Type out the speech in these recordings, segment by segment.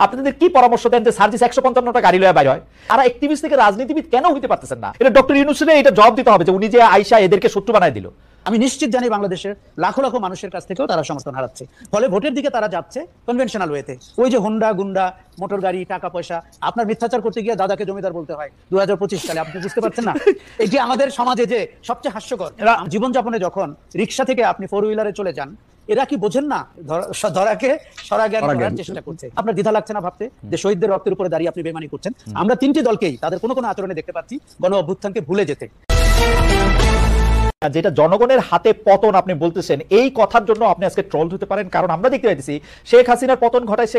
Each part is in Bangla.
আপনাদের কি পরামর্শ দেন যে সার্জিস 155টা গাড়ি লয়ে বাইর হয়? আর অ্যাক্টিভিস্ট থেকে রাজনীতিবিদ কেন হইতে পারতেছেন না? এটা ডক্টর ইউনূসের এটা জবাব দিতে হবে যে উনি যে আয়েশা এদেরকে শত্রু বানায় দিল। আমি নিশ্চিত জানি বাংলাদেশের লাখো লাখো মানুষের কাছ থেকেও তারা সমর্থন হারাচ্ছে, ফলে ভোটের দিকে তারা যাচ্ছে কনভেনশনাল ওয়েতে। ওই যে হুন্ডা গুন্ডা, মোটর গাড়ি, টাকা পয়সা, আপনার মিথ্যাচার করতে গিয়ে দাদাকে জমিদার বলতে হয় 2025 সালে, আপনি বুঝতে পারছেন না? এটি আমাদের সমাজে যে সবচেয়ে হাস্যকর। জীবনযাপনে যখন রিক্সা থেকে আপনি 4 হুইলারে চলে যান, এরা কি বোঝেন না ধরাকে সরাজ্ঞান করার চেষ্টা করছে? আপনার দ্বিধা লাগছে না ভাবতে যে শহীদদের রক্তের উপরে দাঁড়িয়ে আপনি বেমানি করছেন? আমরা তিনটি দলকেই তাদের কোনো কোনো আচরণে দেখতে পাচ্ছি গণ অভ্যুত্থানকে ভুলে যেতে। যেটা জনগণের হাতে পতন আপনি বলতেছেন, এই কথার জন্য আপনি আজকে ট্রল হতে পারেন। কারণ আমরা দেখতে পাইতেছি শেখ হাসিনার পতন ঘটায়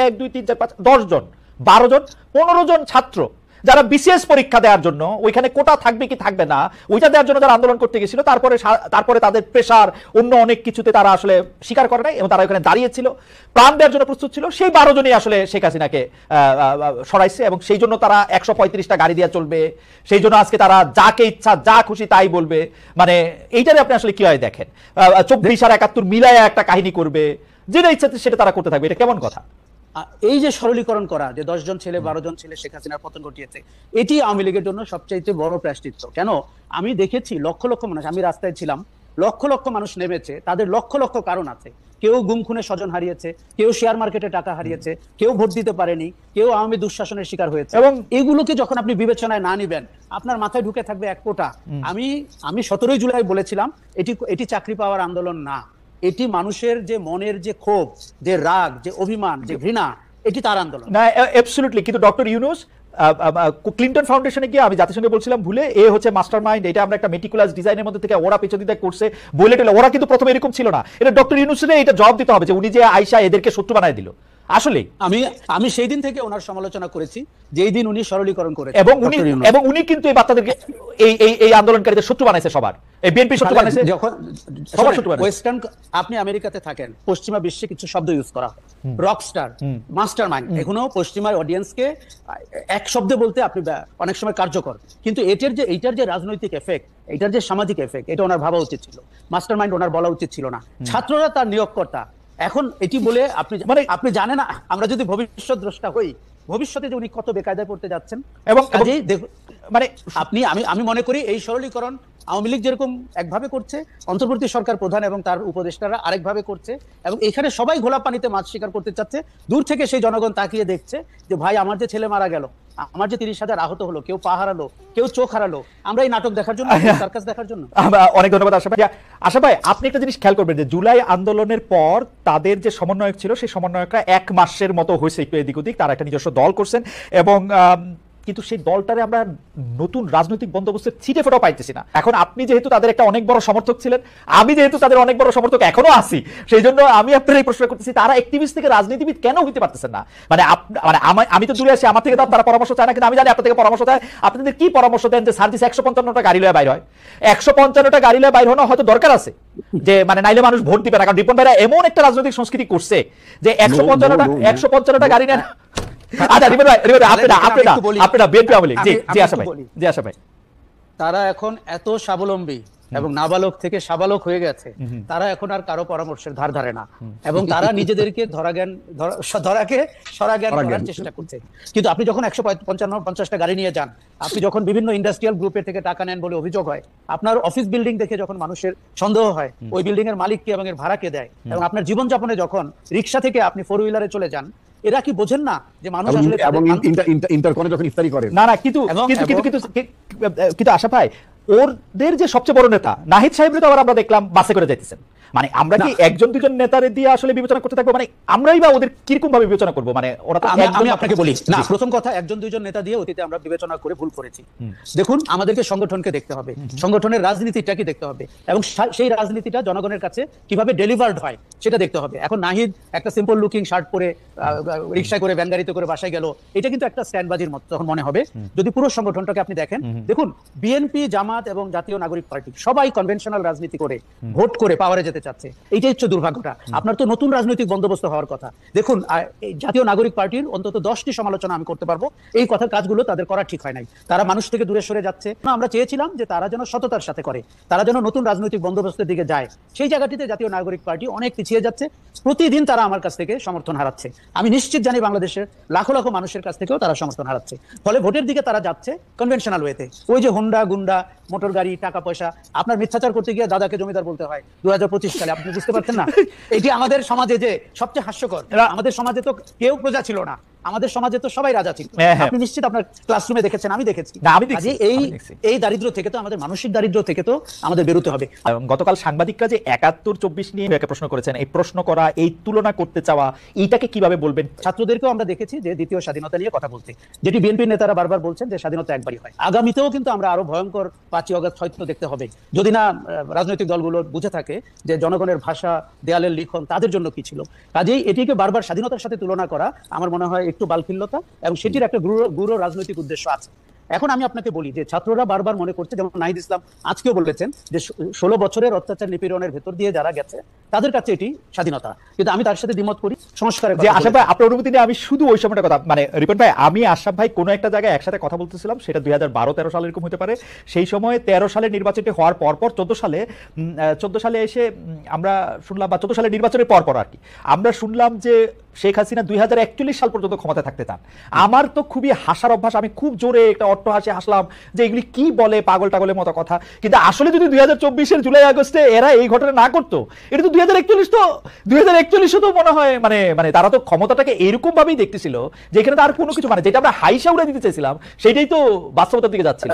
1 2 3 4 5 10 জন 12 জন 15 জন ছাত্র যারা বিসিএস পরীক্ষা দেওয়ার জন্য, ওইখানে কোটা থাকবে কি থাকবে না ওইটা দেওয়ার জন্য যারা আন্দোলন করতে গেছিল, তারপরে তাদের প্রেশার অন্য অনেক কিছুতে তারা আসলে স্বীকার করে নাই এবং তারা ওখানে দাঁড়িয়েছিল, প্রাণ দেওয়ার জন্য প্রস্তুত ছিল। সেই 12 জনই আসলে শেখ হাসিনাকে সরাইছে এবং সেই জন্য তারা 135টা গাড়ি দিয়ে চলবে, সেই জন্য আজকে তারা যাকে ইচ্ছা যা খুশি তাই বলবে। মানে এইটারে আপনি আসলে কিভাবে দেখেন? 24 আর 71 মিলায় একটা কাহিনী করবে, যেটা ইচ্ছা সেটা তারা করতে থাকবে, এটা কেমন কথা? এই যে সরলীকরণ করা যে 10 জন ছেলে 12 জন ছেলে শেখ হাসিনার পতন ঘটিয়েছে, এটি আওয়ামী লীগের জন্য সবচাইতে বড় প্রায়শ্চিত্ত। কেন? আমি দেখেছি লক্ষ লক্ষ মানুষ, আমি রাস্তায় ছিলাম, লক্ষ লক্ষ মানুষ নেমেছে, তাদের লক্ষ লক্ষ কারণ আছে। কেউ গুম খুনে স্বজন হারিয়েছে, কেউ শেয়ার মার্কেটে টাকা হারিয়েছে, কেউ ভোট দিতে পারেনি, কেউ আওয়ামী দুঃশাসনের শিকার হয়েছে। এবং এগুলোকে যখন আপনি বিবেচনায় না নিবেন, আপনার মাথায় ঢুকে থাকবে এক কোটা। আমি 17 জুলাই বলেছিলাম এটি চাকরি পাওয়ার আন্দোলন না, এটি মানুষের যে মনের যে ক্ষোভ, যে রাগ, যে অভিমান, যে ঘৃণা, এটি তার আন্দোলন। না, অ্যাবসলিউটলি। কিন্তু ডক্টর ইউনূস ক্লিন্টন ফাউন্ডেশনে গিয়ে আমি জাতিসংঘে বলছিলাম ভুলে, এ হচ্ছে মাস্টার মাইন্ড, এটা আমরা একটা মেটিকুলাস ডিজাইনের মধ্যে থেকে ওরা পেছন দিতে করছে বলে টেলে। ওরা কিন্তু প্রথমে এরকম ছিল না। এটা ডক্টর ইউনূসের এটা জবাব দিতে হবে যে উনি যে আয়েশা এদেরকে শত্রু বানায় দিল। আসলে আমি সেই দিন থেকে ওনার সমালোচনা করেছি, যেই দিন উনি সরলীকরণ করেছেন, এবং উনি কিন্তু এই বাচ্চাদেরকে এই আন্দোলনকারীদের শত্রু বানাইছে, সবার এই বিএনপি শত্রু বানাইছে, যখন সবার শত্রু বানাইছে। ওয়েস্টার্ন, আপনি আমেরিকাতে থাকেন, পশ্চিমা বিশ্বে কিছু শব্দ ইউজ করা হয়, রকস্টার, মাস্টারমাইন্ড, এখনো পশ্চিমা অডিয়েন্সকে এক শব্দে বলতে আপনি অনেক সময় কার্যকর। কিন্তু এইটার যে রাজনৈতিক এফেক্ট, এটার যে সামাজিক এফেক্ট, এটা ওনার ভাবা উচিত ছিল। মাস্টারমাইন্ড ওনার বলা উচিত ছিল না। ছাত্ররা তার নিয়োগকর্তা। এখন এটি বলে আপনি জানেন না, আমরা যদি ভবিষ্যৎ দ্রষ্টা হই, ভবিষ্যতে যে উনি কত বেকায়দায় পড়তে যাচ্ছেন। এবং মানে আমি মনে করি এই সরলীকরণ আওয়ামী লীগ যেরকম একভাবে করছে, অন্তর্বর্তী সরকার প্রধান এবং তার উপদেষ্টারা আরেকভাবে করছে, এবং এখানে সবাই ঘোলা পানিতে মাছ শিকার করতে চাচ্ছে। দূর থেকে সেই জনগণ তাকিয়ে দেখছে যে ভাই, আমার যে ছেলে মারা গেল, আমার যে 30,000 আহত হলো, কেউ পা হারালো, কেউ চোখ হারালো, আমরা এই নাটক দেখার জন্য, সার্কাস দেখার জন্য। অনেক ধন্যবাদ আশা ভাই। আশা ভাই, আপনি একটা জিনিস খেয়াল করবেন যে জুলাই আন্দোলনের পর তাদের যে সমন্বয়ক ছিল, সেই সমন্বয়করা 1 মাসের মতো হয়েছে একটু এদিক ওদিক, তারা একটা নিজস্ব দল করছেন এবং কিন্তু সেই দলটারে আমরা নতুন রাজনৈতিক বন্দোবস্তের ছিটে ফোটাও পাইতেছি না। এখন আপনি যেহেতু তাদের একটা অনেক বড় সমর্থক ছিলেন, আমি যেহেতু তাদের অনেক বড় সমর্থক এখনো আছি, সেই জন্য আমি আপনার এই প্রশ্ন করতেছি, তারা অ্যাক্টিভিস্ট থেকে রাজনীতিবিদ কেন হইতে পারতেছেন না? মানে আমি তো দূরে আছি, আমার থেকে তারা পরামর্শ চায় না, কিন্তু আমি জানি আপনার থেকে পরামর্শ চায়। আপনাদের কি পরামর্শ দেন যে সার্জিস 155টা গাড়ি লয়ে বাইর হয়? 155টা গাড়ি লয়ে বাইর হওয়া হয়তো দরকার আছে, যে মানে নাইলে মানুষ ভোট দিবে না। কারণ রিপন ভাইরা এমন একটা রাজনৈতিক সংস্কৃতি করছে যে 155টা গাড়ি নেন। তারা এখন এত স্বাবলম্বী এবং নাবালক থেকে সাবালক হয়ে গেছে, তারা এখন আর কারো পরামর্শের ধার ধারে না, এবং তারা নিজেদেরকে ধরাকে সরাজ্ঞান করার চেষ্টা করছে। কিন্তু আপনি যখন 150টা গাড়ি নিয়ে যান, আপনি যখন বিভিন্ন ইন্ডাস্ট্রিয়াল গ্রুপের থেকে টাকা নেন বলে অভিযোগ হয়, আপনার অফিস বিল্ডিং দেখে যখন মানুষের সন্দেহ হয় ওই বিল্ডিং এর মালিক কে এবং এর ভাড়া কে দেয়, এবং আপনার জীবনযাপনে যখন রিক্সা থেকে আপনি 4 হুইলারে চলে যান, এরা কি বোঝেন না যে মানুষ আসলে ইন্টারকনে যখন ইফতারি করে? না, কিন্তু আশা ভাই, ওদের যে সবচেয়ে বড় নেতা নাহিদ সাহেবরে তো আবার আমরা দেখলাম বাসে করে যাইতেছেন। মানে আমরা কি একজন দুজন নেতারে দিয়ে আসলে বিবেচনা করতে থাকবো? মানে আমরাই বা ওদের কিরকম ভাবে বিবেচনা করবো? মানে ওরা তো আমি আপনাকে বলি না, প্রথম কথা, একজন দুইজন নেতা দিয়ে অতীতে আমরা বিবেচনা করে ভুল করেছি। দেখুন, আমাদেরকে সংগঠনকে দেখতে হবে, সংগঠনের রাজনীতিটাকে দেখতে হবে, এবং সেই রাজনীতিটা জনগণের কাছে কিভাবে ডেলিভার্ড হয় সেটা দেখতে হবে। এখন নাহিদ একটা সিম্পল লুকিং শার্ট পরে রিক্সায় করে, ভ্যান গাড়িতে করে বাসায় গেল, এটা কিন্তু একটা স্ট্যান্ডবাজির মতো তখন মনে হবে। যদি পুরো সংগঠনটাকে আপনি দেখেন, দেখুন বিএনপি, জামাত এবং জাতীয় নাগরিক পার্টি সবাই কনভেনশনাল রাজনীতি করে ভোট করে পাওয়ারে যেতে যেতে চাচ্ছে। এইটাই হচ্ছে দুর্ভাগ্যটা। আপনার তো নতুন রাজনৈতিক বন্দোবস্ত হওয়ার কথা। দেখুন এই জাতীয় নাগরিক পার্টির অন্তত 10টি সমালোচনা আমি করতে পারবো, এই কথার কাজগুলো তাদের করা ঠিক হয় নাই। তারা মানুষ থেকে দূরে সরে যাচ্ছে। আমরা চেয়েছিলাম যে তারা যেন সততার সাথে করে, তারা যেন নতুন রাজনৈতিক বন্দোবস্তের দিকে যায়। সেই জায়গাটিতে জাতীয় নাগরিক পার্টি অনেক পিছিয়ে যাচ্ছে। প্রতিদিন তারা আমার কাছ থেকে সমর্থন হারাচ্ছে। আমি নিশ্চিত জানি বাংলাদেশের লাখো লাখো মানুষের কাছ থেকেও তারা সমর্থন হারাচ্ছে। ফলে ভোটের দিকে তারা যাচ্ছে কনভেনশনাল ওয়েতে। ওই যে হুন্ডা গুন্ডা, মোটর গাড়ি, টাকা পয়সা, আপনার মিথ্যাচার করতে গিয়ে দাদাকে জমিদার বলতে হয় 2025 সালে, আপনি বুঝতে পারছেন না? এটি আমাদের সমাজে যে সবচেয়ে হাস্যকর। আমাদের সমাজে তো কেউ প্রজা ছিল না, আমাদের সমাজে তো সবাই রাজা ছিল। আপনি নিশ্চিত আপনার ক্লাসরুমে দেখেছেন, আমি দেখেছি। এই দারিদ্র্য থেকে তো আমাদের, মানসিক দারিদ্র্য থেকে তো আমাদের বেরোতে হবে। গতকাল সাংবাদিকরা যে 71-24 নিয়ে একটা প্রশ্ন করেছেন, এই প্রশ্ন করা, এই তুলনা করতে চাওয়া, এইটাকে কিভাবে বলবেন? ছাত্রদেরকেও আমরা দেখেছি যে দ্বিতীয় স্বাধীনতা নিয়ে কথা বলতে, যেটি বিএনপির নেতারা বারবার বলছেন যে স্বাধীনতা একবারই হয়। আগামীতেও কিন্তু আমরা আরো ভয়ঙ্কর 5ই আগস্ট হয়তো দেখতে হবে, যদি না রাজনৈতিক দলগুলো বুঝে থাকে যে জনগণের ভাষা, দেয়ালের লিখন তাদের জন্য কি ছিল। কাজেই এটিকে বারবার স্বাধীনতার সাথে তুলনা করা আমার মনে হয় একটু বালফিল্লতা, এবং সেটির একটা গূঢ় রাজনৈতিক উদ্দেশ্য আছে। এখন আমি আপনাকে বলি যে ছাত্ররা বারবার মনে করছে, যেমন নাহিদ ইসলাম আজকেও বলেছেন যে 16 বছরের অত্যাচার নিপীড়নের ভেতর দিয়ে যারা গেছে তাদের কাছে এটি স্বাধীনতা। কিন্তু আমি তার সাথে দ্বিমত করি। সংস্কারের যে আশরাফ ভাই, আপনার অনুমতি নিয়ে আমি শুধু ওই সময়টা কথা, মানে রিপন ভাই, আমি আশরাফ ভাই কোনো একটা জায়গায় একসাথে কথা বলতেছিলাম, সেটা 2012-13 সালে এরকম হতে পারে। সেই সময় 13 সালে নির্বাচনটি হওয়ার পর 14 সালে এসে আমরা শুনলাম, বা 14 সালে নির্বাচনের পর আর কি আমরা শুনলাম যে শেখ হাসিনা 2041 সাল পর্যন্ত ক্ষমতা থাকতে চান। আমার তো খুবই হাসার অভ্যাস, আমি খুব জোরে একটা অট্ট হাসি হাসলাম যে এগুলি কি বলে, পাগল টাগলের মতো কথা। কিন্তু আসলে যদি 2024-এর জুলাই আগস্টে এরা এই ঘটনা না করতো, এটা তো 2041 তো মনে হয় মানে তারা তো ক্ষমতাটাকে এরকম ভাবেই দেখতেছিল যে এখানে তার কোনো কিছু, মানে যেটা আমরা হাইসা উড়ে দিতে চাইছিলাম সেটাই তো বাস্তবতার দিকে যাচ্ছিল।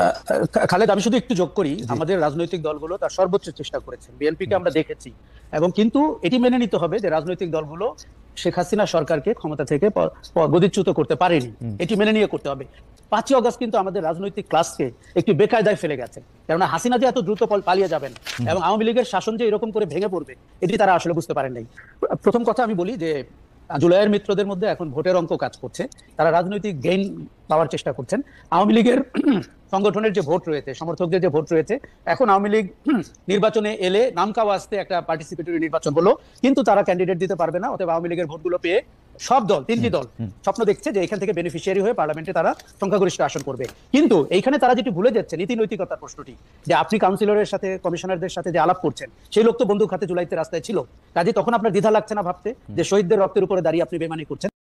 খালেদ, আমি শুধু একটু যোগ করি, আমাদের রাজনৈতিক দলগুলো তার সর্বোচ্চ চেষ্টা করেছে। বিএনপিকে আমরা দেখেছি, এবং কিন্তু এটি মেনে নিতে হবে যে রাজনৈতিক দলগুলো শেখ হাসিনা সরকারকে ক্ষমতা থেকে গদিচ্যুত করতে পারেনি, এটি মেনে নিয়ে করতে হবে। 5ই আগস্ট কিন্তু আমাদের রাজনৈতিক ক্লাসকে একটু বেকায়দায় ফেলে গেছে, কেননা হাসিনা যে এত দ্রুত পালিয়ে যাবেন এবং আওয়ামী লীগের শাসন যে এরকম করে ভেঙে পড়বে, এটি তারা আসলে বুঝতে পারেন নাই। প্রথম কথা আমি বলি যে জুলাইয়ের মিত্রদের মধ্যে এখন ভোটের অঙ্ক কাজ করছে, তারা রাজনৈতিক গেইন পাওয়ার চেষ্টা করছেন। আওয়ামী লীগের সংগঠনের যে ভোট রয়েছে, সমর্থকদের যে ভোট রয়েছে, এখন আওয়ামী লীগ নির্বাচনে এলে নামকাও আসতে একটা পার্টিসিপেটরি নির্বাচন হলো, কিন্তু তারা ক্যান্ডিডেট দিতে পারবে না। অতএব আওয়ামী লীগের ভোটগুলো পেয়ে সব দল, 3টি দল স্বপ্ন দেখছে যে এখান থেকে বেনিফিশিয়ারি হয়ে পার্লামেন্টে তারা সংখ্যাগরিষ্ঠ আসন করবে। কিন্তু এইখানে তারা যেটি ভুলে যাচ্ছে, নীতি নৈতিকতার প্রশ্নটি, যে আপনি কাউন্সিলরের সাথে, কমিশনারদের সাথে যে আলাপ করছেন, সেই লোক তো বন্দুক হাতে জুলাইতে রাস্তায় ছিল। কাজে তখন আপনার দ্বিধা লাগছে না ভাবতে যে শহীদদের রক্তের উপরে দাঁড়িয়ে আপনি বেমানি করছেন?